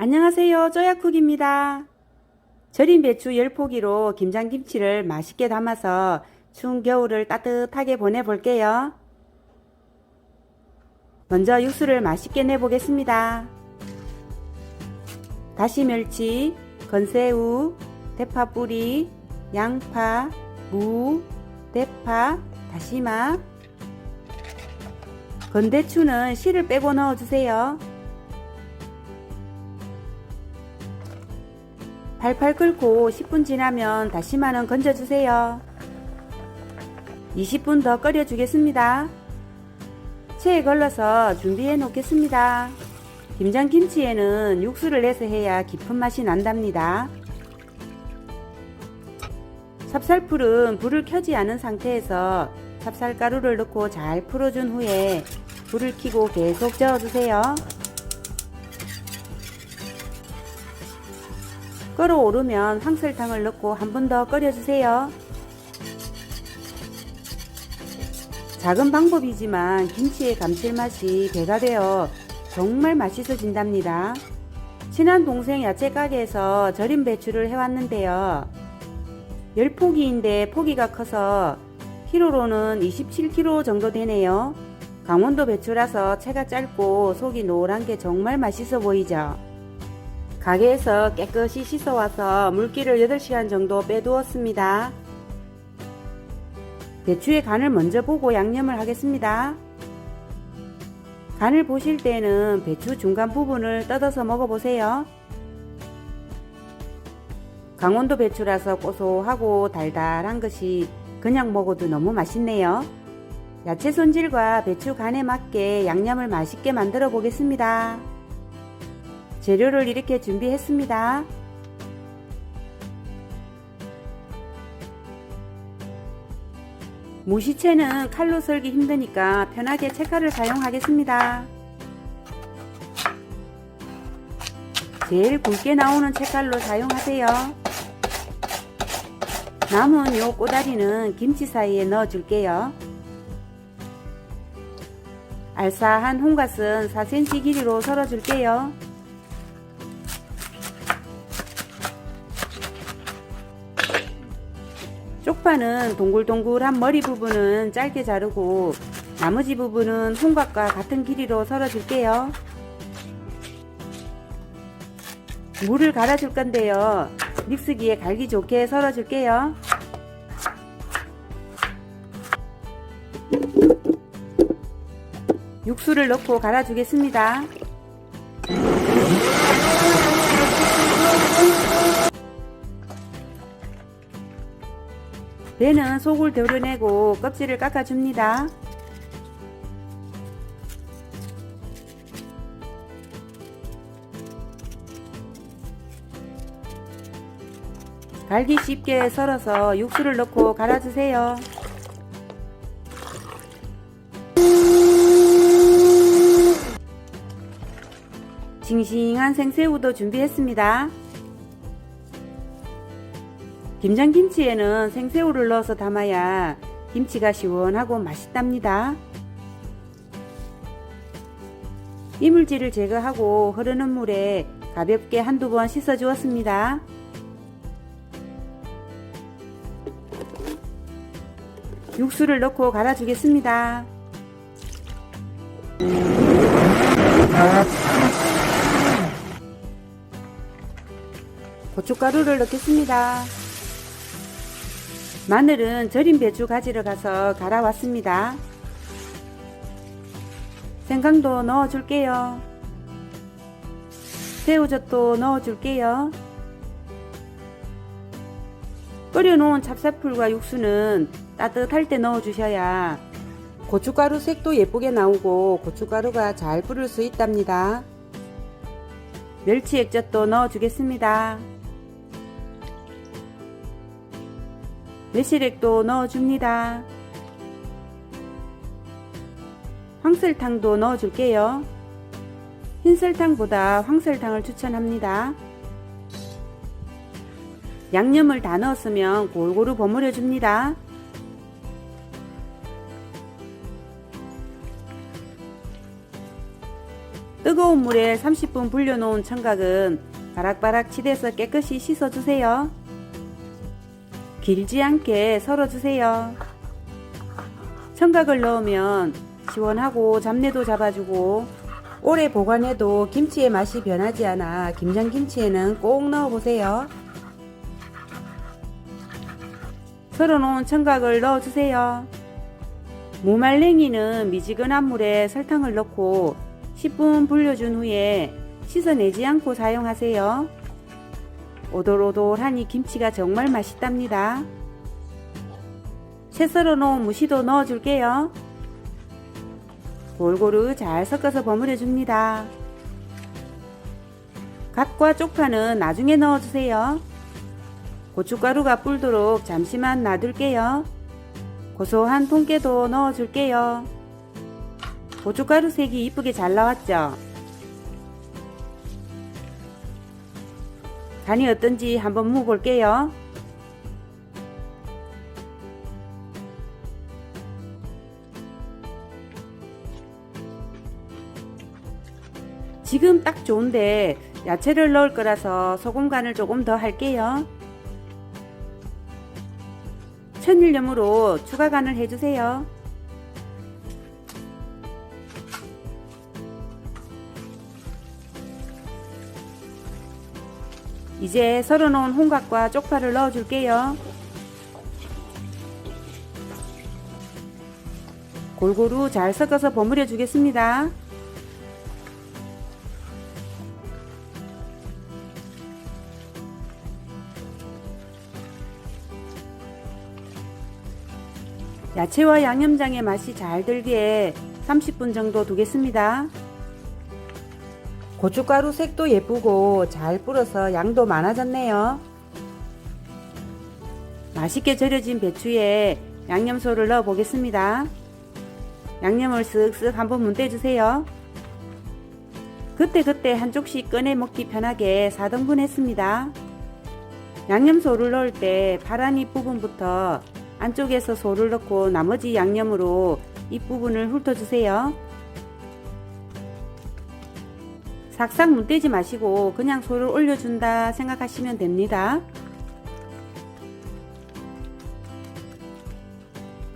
안녕하세요. 쪼야쿡입니다. 절인 배추 10포기로 김장김치를 맛있게 담아서 추운 겨울을 따뜻하게 보내볼게요. 먼저 육수를 맛있게 내보겠습니다. 다시멸치, 건새우, 대파뿌리, 양파, 무, 대파, 다시마, 건대추는 씨를 빼고 넣어주세요. 팔팔 끓고 10분 지나면 다시마는 건져주세요. 20분 더 끓여주겠습니다. 체에 걸러서 준비해 놓겠습니다. 김장김치에는 육수를 내서 해야 깊은 맛이 난답니다. 찹쌀풀은 불을 켜지 않은 상태에서 찹쌀가루를 넣고 잘 풀어준 후에 불을 켜고 계속 저어주세요. 끓어오르면 황설탕을 넣고 한 번 더 끓여주세요. 작은 방법이지만 김치의 감칠맛이 배가 되어 정말 맛있어진답니다. 친한 동생 야채가게에서 절인 배추를 해왔는데요. 10포기인데 포기가 커서 키로로는 27kg 정도 되네요. 강원도 배추라서 채가 짧고 속이 노란 게 정말 맛있어 보이죠. 가게에서 깨끗이 씻어와서 물기를 8시간 정도 빼두었습니다. 배추의 간을 먼저 보고 양념을 하겠습니다. 간을 보실 때는 배추 중간 부분을 뜯어서 먹어보세요. 강원도 배추라서 고소하고 달달한 것이 그냥 먹어도 너무 맛있네요. 야채 손질과 배추 간에 맞게 양념을 맛있게 만들어 보겠습니다. 재료를 이렇게 준비했습니다. 무시채는 칼로 썰기 힘드니까 편하게 채칼을 사용하겠습니다. 제일 굵게 나오는 채칼로 사용하세요. 남은 요 꼬다리는 김치 사이에 넣어 줄게요. 알싸한 홍갓은 4cm 길이로 썰어 줄게요. 쪽파는 동글동글한 머리 부분은 짧게 자르고 나머지 부분은 홍갓과 같은 길이로 썰어 줄게요. 무를 갈아 줄 건데요. 믹스기에 갈기 좋게 썰어 줄게요. 육수를 넣고 갈아 주겠습니다. 배는 속을 덜어내고 껍질을 깎아줍니다. 갈기 쉽게 썰어서 육수를 넣고 갈아주세요. 싱싱한 생새우도 준비했습니다. 김장김치에는 생새우를 넣어서 담아야 김치가 시원하고 맛있답니다. 이물질을 제거하고 흐르는 물에 가볍게 한두 번 씻어 주었습니다. 육수를 넣고 갈아 주겠습니다. 고춧가루를 넣겠습니다. 마늘은 절인 배추 가지러 가서 갈아왔습니다. 생강도 넣어줄게요. 새우젓도 넣어줄게요. 끓여놓은 찹쌀풀과 육수는 따뜻할 때 넣어주셔야 고춧가루 색도 예쁘게 나오고 고춧가루가 잘 뿌릴 수 있답니다. 멸치 액젓도 넣어주겠습니다. 매실액도 넣어줍니다. 황설탕도 넣어줄게요. 흰설탕보다 황설탕을 추천합니다. 양념을 다 넣었으면 골고루 버무려 줍니다. 뜨거운 물에 30분 불려놓은 청각은 바락바락 치대서 깨끗이 씻어주세요. 길지 않게 썰어주세요. 청각을 넣으면 시원하고 잡내도 잡아주고 오래 보관해도 김치의 맛이 변하지 않아 김장김치에는 꼭 넣어보세요. 썰어놓은 청각을 넣어주세요. 무말랭이는 미지근한 물에 설탕을 넣고 10분 불려준 후에 씻어내지 않고 사용하세요. 오돌오돌하니 김치가 정말 맛있답니다. 채 썰어놓은 무시도 넣어줄게요. 골고루 잘 섞어서 버무려 줍니다. 갓과 쪽파는 나중에 넣어주세요. 고춧가루가 불도록 잠시만 놔둘게요. 고소한 통깨도 넣어줄게요. 고춧가루 색이 이쁘게 잘 나왔죠? 간이 어떤지 한번 먹어볼게요. 지금 딱 좋은데 야채를 넣을 거라서 소금 간을 조금 더 할게요. 천일염으로 추가 간을 해주세요. 이제 썰어놓은 홍각과 쪽파를 넣어줄게요. 골고루 잘 섞어서 버무려 주겠습니다. 야채와 양념장의 맛이 잘 들게 30분 정도 두겠습니다. 고춧가루 색도 예쁘고 잘 불어서 양도 많아졌네요. 맛있게 절여진 배추에 양념소를 넣어 보겠습니다. 양념을 쓱쓱 한번 문대주세요. 그때그때 한쪽씩 꺼내 먹기 편하게 4등분 했습니다. 양념소를 넣을 때 파란 잎 부분부터 안쪽에서 소를 넣고 나머지 양념으로 잎부분을 훑어주세요. 싹싹 문대지 마시고 그냥 소를 올려준다 생각하시면 됩니다.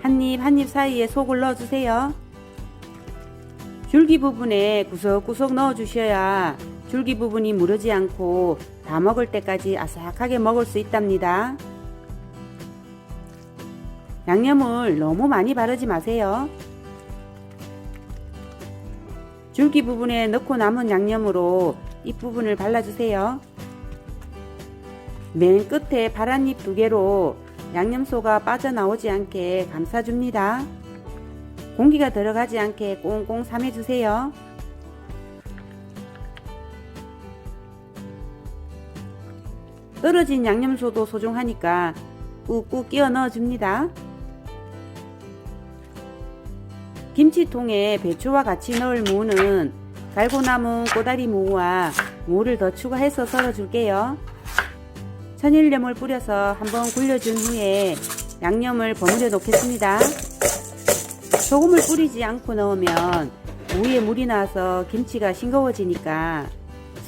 한입 한입 사이에 속을 넣어주세요. 줄기 부분에 구석구석 넣어주셔야 줄기 부분이 무르지 않고 다 먹을 때까지 아삭하게 먹을 수 있답니다. 양념을 너무 많이 바르지 마세요. 줄기 부분에 넣고 남은 양념으로 잎부분을 발라주세요. 맨 끝에 파란 잎 2개로 양념소가 빠져나오지 않게 감싸줍니다. 공기가 들어가지 않게 꽁꽁 삶아주세요. 떨어진 양념소도 소중하니까 꾹꾹 끼워 넣어줍니다. 김치통에 배추와 같이 넣을 무는 갈고 남은 꼬다리 무와 무를 더 추가해서 썰어줄게요. 천일염을 뿌려서 한번 굴려준 후에 양념을 버무려 놓겠습니다. 소금을 뿌리지 않고 넣으면 무에 물이 나서 김치가 싱거워지니까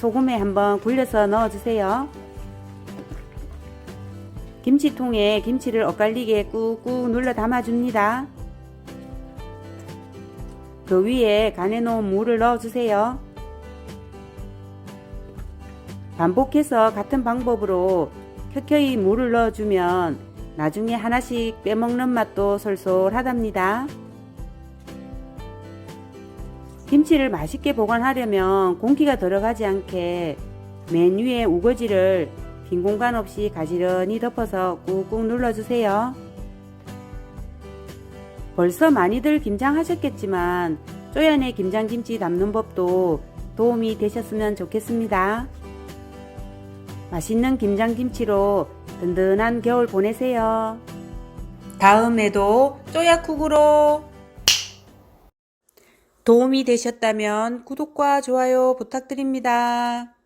소금에 한번 굴려서 넣어주세요. 김치통에 김치를 엇갈리게 꾹꾹 눌러 담아줍니다. 그 위에 간해 놓은 무를 넣어주세요. 반복해서 같은 방법으로 켜켜이 무를 넣어주면 나중에 하나씩 빼먹는 맛도 솔솔하답니다. 김치를 맛있게 보관하려면 공기가 들어가지 않게 맨 위에 우거지를 빈 공간 없이 가지런히 덮어서 꾹꾹 눌러주세요. 벌써 많이들 김장하셨겠지만 쪼얀에 김장김치 담는 법도 도움이 되셨으면 좋겠습니다. 맛있는 김장김치로 든든한 겨울 보내세요. 다음에도 쪼야쿡으로 도움이 되셨다면 구독과 좋아요 부탁드립니다.